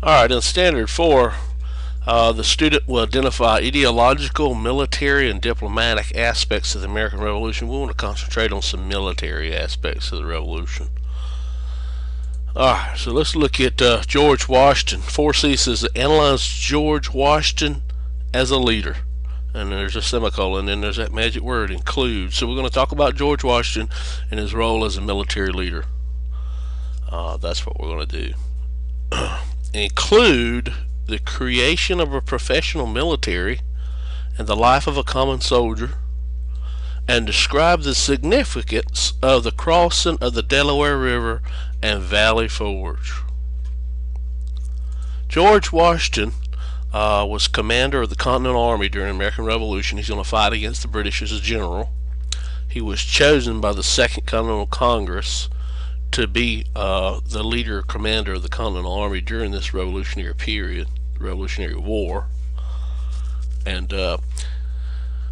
Alright, in Standard 4, the student will identify ideological, military, and diplomatic aspects of the American Revolution. We want to concentrate on some military aspects of the Revolution. Alright, so let's look at George Washington. 4C says analyze George Washington as a leader. And there's a semicolon, and there's that magic word, include. So we're going to talk about George Washington and his role as a military leader. That's what we're going to do. Include the creation of a professional military and the life of a common soldier, and describe the significance of the crossing of the Delaware River and Valley Forge. George Washington was commander of the Continental Army during the American Revolution. He's going to fight against the British as a general. He was chosen by the Second Continental Congress to be the leader, commander of the Continental Army during this revolutionary period, the Revolutionary War. And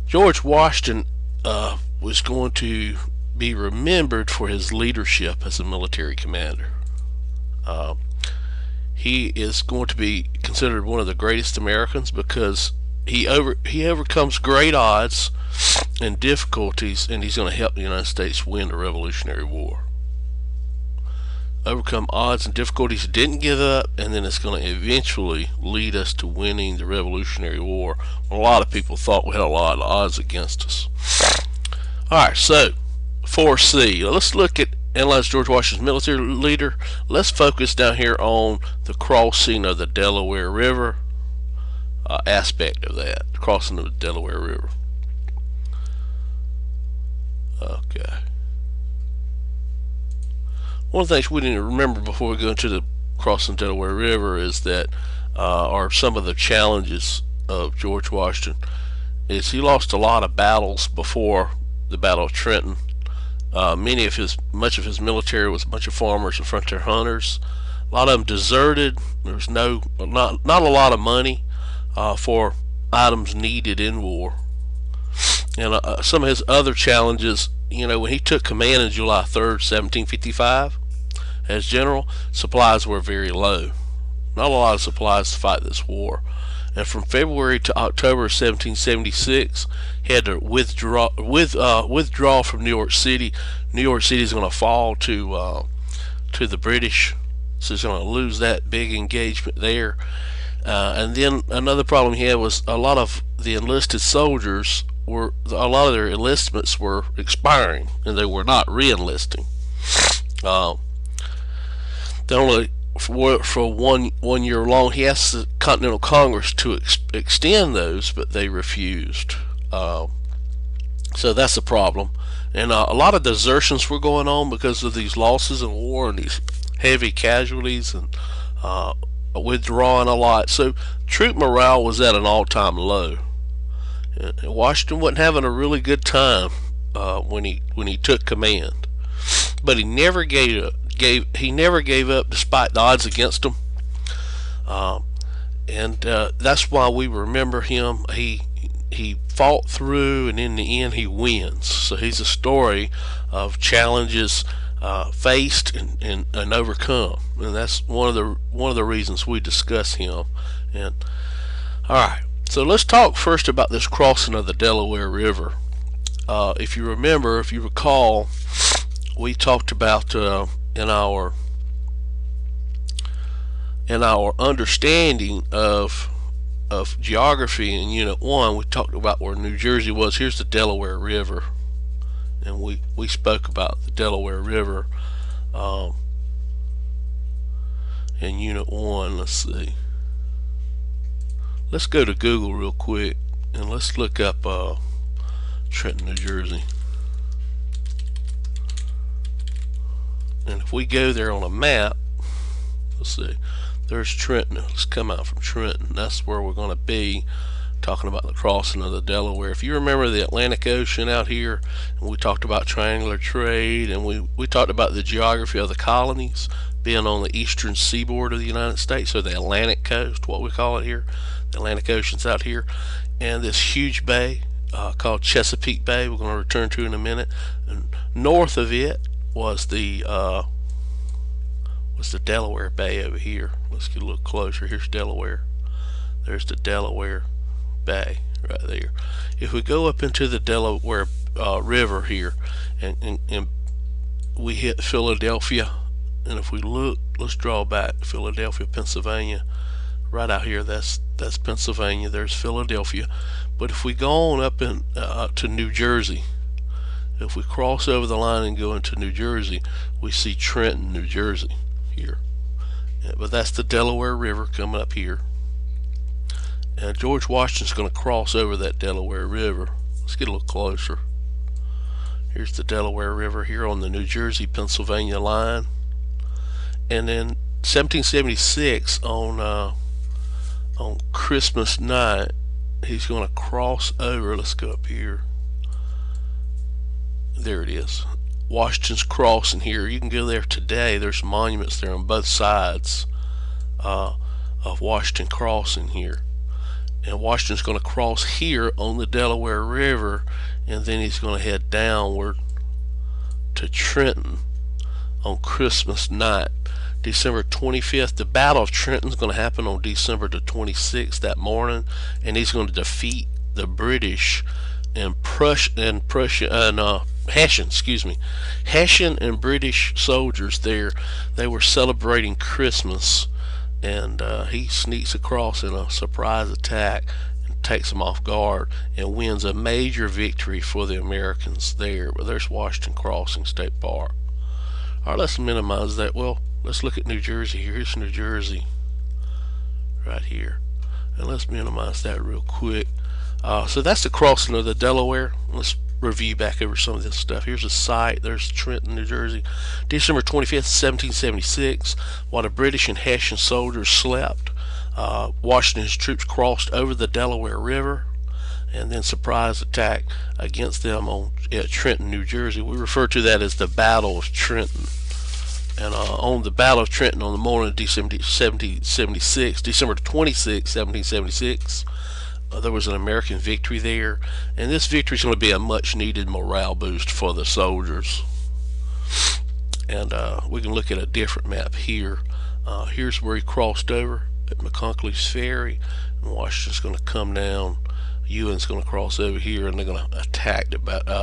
George Washington was going to be remembered for his leadership as a military commander. He is going to be considered one of the greatest Americans because he overcomes great odds and difficulties, and he's going to help the United States win the Revolutionary War. Overcome odds and difficulties, didn't give up, and then it's going to eventually lead us to winning the Revolutionary War. A lot of people thought we had a lot of odds against us. Alright, so 4C. Let's look at analyze George Washington's military leader. Let's focus down here on the crossing of the Delaware River aspect of that. The crossing of the Delaware River. Okay. One of the things we need to remember before we go into the crossing the Delaware River is that are some of the challenges of George Washington. Is he lost a lot of battles before the Battle of Trenton. Much of his military was a bunch of farmers and frontier hunters. A lot of them deserted. There was not a lot of money for items needed in war. And some of his other challenges, when he took command on July 3rd, 1755, as general, supplies were very low. Not a lot of supplies to fight this war. And from February to October 1776, he had to withdraw from New York City. New York City is going to fall to the British, so he's going to lose that big engagement there. And then another problem he had was a lot of the enlisted soldiers a lot of their enlistments were expiring, and they were not re-enlisting. They only for one year long. He asked the Continental Congress to extend those, but they refused. So that's a problem. And a lot of desertions were going on because of these losses in war and these heavy casualties and withdrawing a lot. So troop morale was at an all-time low. And Washington wasn't having a really good time when he took command, but he never gave up despite the odds against him. And that's why we remember him. He fought through, and in the end he wins. So he's a story of challenges faced and overcome, and that's one of the reasons we discuss him. And all right, so let's talk first about this crossing of the Delaware River. If you recall, we talked about in our understanding of geography in Unit 1, we talked about where New Jersey was. Here's the Delaware River, and we spoke about the Delaware River in Unit 1. Let's see. Let's go to Google real quick and let's look up Trenton, New Jersey. And if we go there on a map, let's see, there's Trenton. Let's come out from Trenton. That's where we're going to be talking about the crossing of the Delaware. If you remember the Atlantic Ocean out here, and we talked about triangular trade, and we talked about the geography of the colonies being on the eastern seaboard of the United States, or the Atlantic coast, what we call it here. The Atlantic Ocean's out here, and this huge bay called Chesapeake Bay we're going to return to in a minute. And north of it was the was the Delaware Bay over here. Let's get a little closer. Here's Delaware. There's the Delaware Bay right there. If we go up into the Delaware River here, and we hit Philadelphia, and if we look, let's draw back Philadelphia, Pennsylvania. Right out here, that's Pennsylvania. There's Philadelphia. But if we go on up in to New Jersey, if we cross over the line and go into New Jersey, we see Trenton, New Jersey here. Yeah, but that's the Delaware River coming up here. And George Washington's going to cross over that Delaware River. Let's get a little closer. Here's the Delaware River here on the New Jersey-Pennsylvania line. And then 1776 on Christmas night, he's going to cross over. Let's go up here. There it is. Washington's crossing here. You can go there today. There's monuments there on both sides of Washington crossing here. And Washington's going to cross here on the Delaware River, and then he's going to head downward to Trenton on Christmas night, December 25th. The Battle of Trenton's going to happen on December the 26th that morning, and he's going to defeat the British and Hessian and British soldiers there. They were celebrating Christmas, and he sneaks across in a surprise attack and takes them off guard and wins a major victory for the Americans there. But there's Washington Crossing State Park. All right, let's minimize that. Well, let's look at New Jersey here. Here's New Jersey right here, and let's minimize that real quick. So that's the crossing of the Delaware. Let's review back over some of this stuff. Here's a site. There's Trenton, New Jersey. December 25th, 1776, while the British and Hessian soldiers slept, Washington and his troops crossed over the Delaware River and then surprise attack against them at Trenton, New Jersey. We refer to that as the Battle of Trenton. And on the Battle of Trenton on the morning of December 26th, December 26, 1776, there was an American victory there, and this victory is going to be a much needed morale boost for the soldiers. And we can look at a different map here. Here's where he crossed over at McConkley's Ferry, and Washington's going to come down. Ewan's going to cross over here, and they're going to attack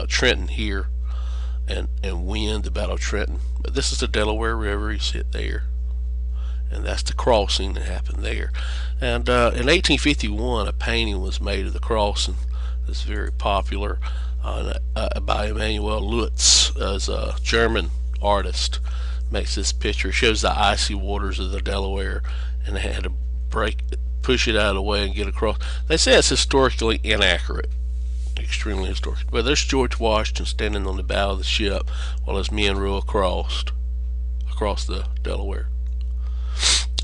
Trenton here and win the Battle of Trenton. But this is the Delaware River. You see it there, and that's the crossing that happened there. And in 1851, a painting was made of the crossing that's very popular by Emanuel Lutz, as a German artist. Makes this picture. It shows the icy waters of the Delaware, and they had to push it out of the way and get across. They say it's historically inaccurate, extremely historic. But there's George Washington standing on the bow of the ship while his men row across the Delaware.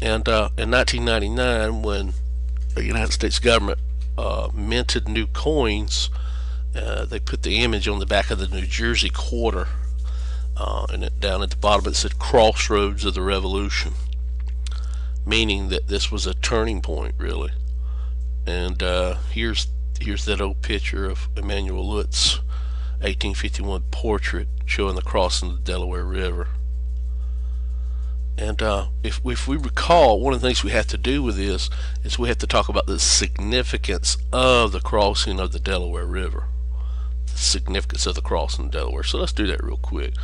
And in 1999, when the United States government minted new coins, they put the image on the back of the New Jersey quarter, and down at the bottom it said "Crossroads of the Revolution," meaning that this was a turning point, really. And here's that old picture of Emanuel Lutz, 1851 portrait showing the crossing of the Delaware River. And if we recall, one of the things we have to do with this is we have to talk about the significance of the crossing of the Delaware River. The significance of the crossing of Delaware. So let's do that real quick.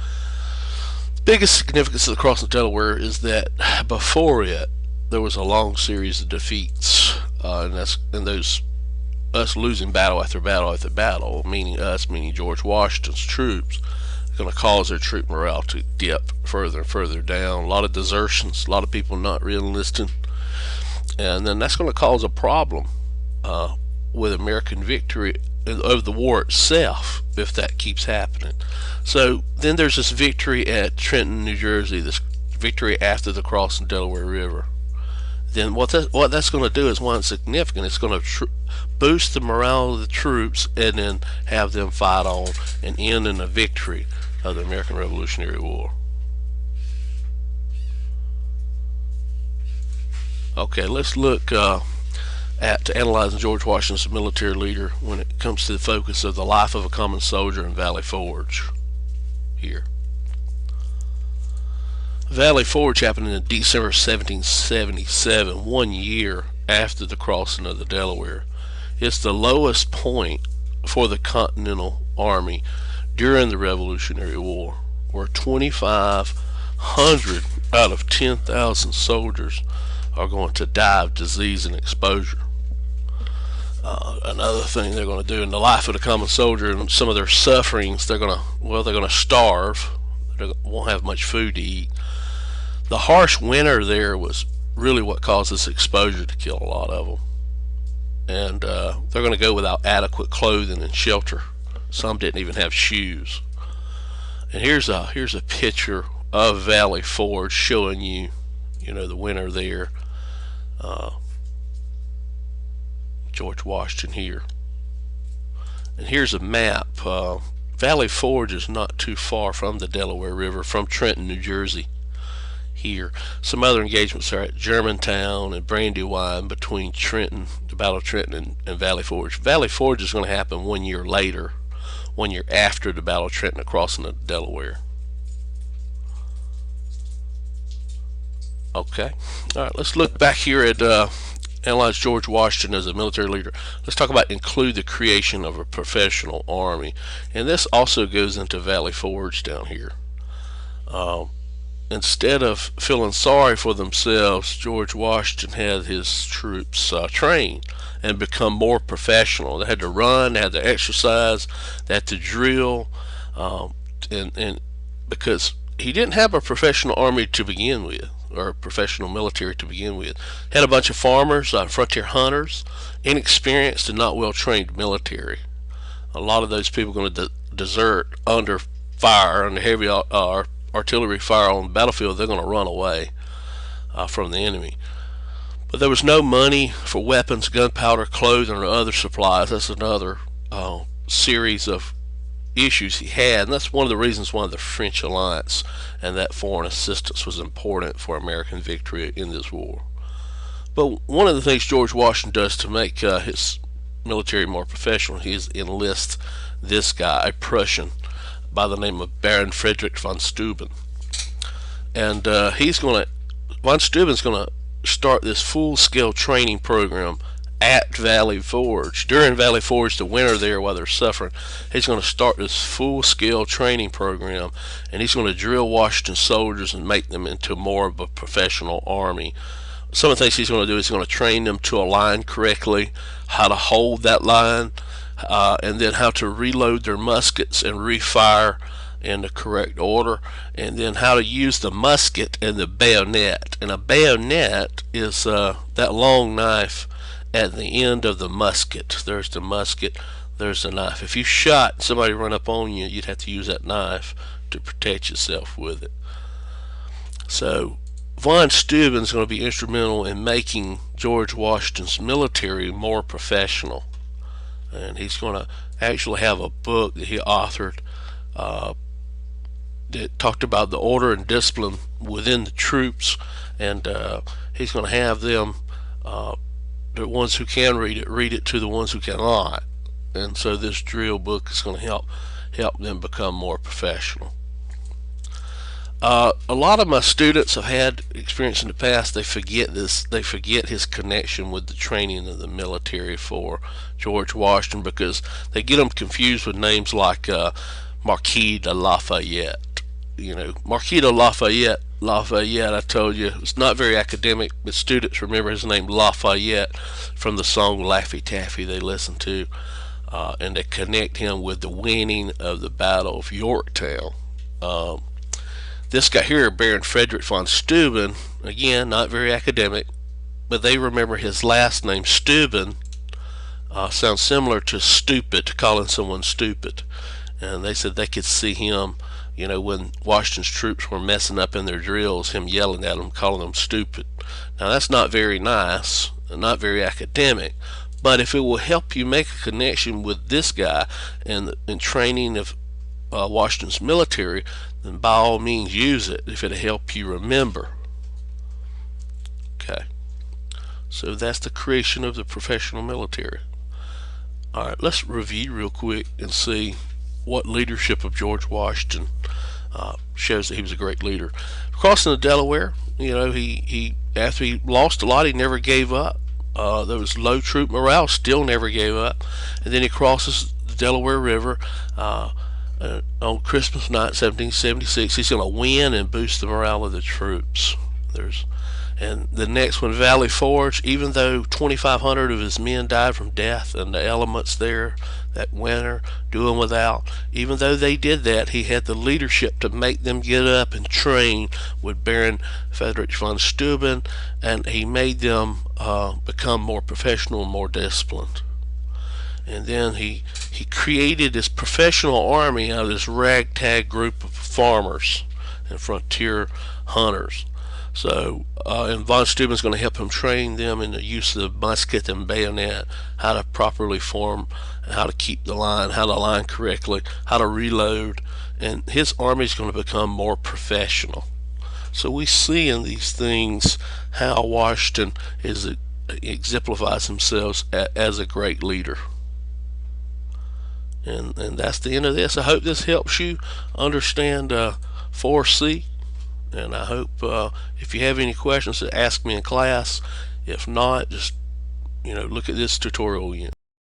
The biggest significance of the crossing of Delaware is that before it, there was a long series of defeats, and those us losing battle after battle after battle, meaning George Washington's troops, going to cause their troop morale to dip further and further down. A lot of desertions, a lot of people not re-enlisting, and then that's going to cause a problem with American victory over the war itself if that keeps happening. So then there's this victory at Trenton, New Jersey, this victory after the crossing of the Delaware River. Then what that's going to do is, one, significant. It's going to boost the morale of the troops and then have them fight on and end in a victory of the American Revolutionary War. Okay, let's look at analyzing George Washington as a military leader when it comes to the focus of the life of a common soldier in Valley Forge here. Valley Forge happened in December 1777, 1 year after the crossing of the Delaware. It's the lowest point for the Continental Army during the Revolutionary War, where 2,500 out of 10,000 soldiers are going to die of disease and exposure. Another thing they're going to do in the life of the common soldier and some of their sufferings, they're going to starve. They won't have much food to eat. The harsh winter there was really what caused this exposure to kill a lot of them. And they're going to go without adequate clothing and shelter. Some didn't even have shoes. And here's a picture of Valley Forge showing you, the winter there. George Washington here. And here's a map. Valley Forge is not too far from the Delaware River, from Trenton, New Jersey. Here, some other engagements are at Germantown and Brandywine between Trenton, the Battle of Trenton, and Valley Forge. Valley Forge is going to happen 1 year later, 1 year after the Battle of Trenton, crossing the Delaware. Okay, all right. Let's look back here at analyze George Washington as a military leader. Let's talk about include the creation of a professional army, and this also goes into Valley Forge down here. Instead of feeling sorry for themselves, George Washington had his troops train and become more professional. They had to run, they had to exercise, they had to drill, and because he didn't have a professional army to begin with, or a professional military to begin with. Had a bunch of farmers, frontier hunters, inexperienced and not well trained military. A lot of those people are going to desert under fire, under heavy artillery fire on the battlefield. They're going to run away from the enemy. But there was no money for weapons, gunpowder, clothing, or other supplies. That's another series of issues he had, and that's one of the reasons why the French alliance and that foreign assistance was important for American victory in this war. But one of the things George Washington does to make his military more professional, he enlists this guy, a Prussian by the name of Baron Frederick von Steuben, and von Steuben's going to start this full-scale training program at Valley Forge. During Valley Forge, the winter there, while they're suffering, he's going to start this full-scale training program, and he's going to drill Washington soldiers and make them into more of a professional army. Some of the things he's going to do is he's going to train them to align correctly, how to hold that line, and then how to reload their muskets and refire in the correct order, and then how to use the musket and the bayonet. And a bayonet is that long knife at the end of the musket. There's the musket, there's the knife. If you shot and somebody run up on you, you'd have to use that knife to protect yourself with it. So von Steuben is going to be instrumental in making George Washington's military more professional, and he's going to actually have a book that he authored that talked about the order and discipline within the troops, and he's going to have them, the ones who can read it to the ones who cannot. And so this drill book is going to help them become more professional. A lot of my students have had experience in the past. They forget this. They forget his connection with the training of the military for George Washington, because they get them confused with names like Marquis de Lafayette. Marquis de Lafayette, I told you, it's not very academic, but students remember his name Lafayette from the song Laffy Taffy they listen to, and they connect him with the winning of the Battle of Yorktown. This guy here, Baron Frederick von Steuben, again, not very academic, but they remember his last name, Steuben, sounds similar to stupid, calling someone stupid. And they said they could see him, when Washington's troops were messing up in their drills, him yelling at them, calling them stupid. Now that's not very nice, not very academic, but if it will help you make a connection with this guy and training of Washington's military, then by all means use it if it'll help you remember. Okay, so that's the creation of the professional military. Alright, let's review real quick and see what leadership of George Washington shows that he was a great leader. Crossing the Delaware, he after he lost a lot, he never gave up. There was low troop morale, still never gave up. And then he crosses the Delaware River on Christmas night, 1776. He's going to win and boost the morale of the troops. And the next one, Valley Forge, even though 2,500 of his men died from death and the elements there that winter, doing without, even though they did that, he had the leadership to make them get up and train with Baron Frederick von Steuben, and he made them become more professional and more disciplined. And then he created this professional army out of this ragtag group of farmers and frontier hunters. So, and von Steuben's going to help him train them in the use of the musket and bayonet, how to properly form, how to keep the line, how to line correctly, how to reload, and his army is going to become more professional. So we see in these things how Washington exemplifies himself as a great leader. And that's the end of this. I hope this helps you understand 4C. And I hope if you have any questions, to ask me in class. If not, just look at this tutorial again.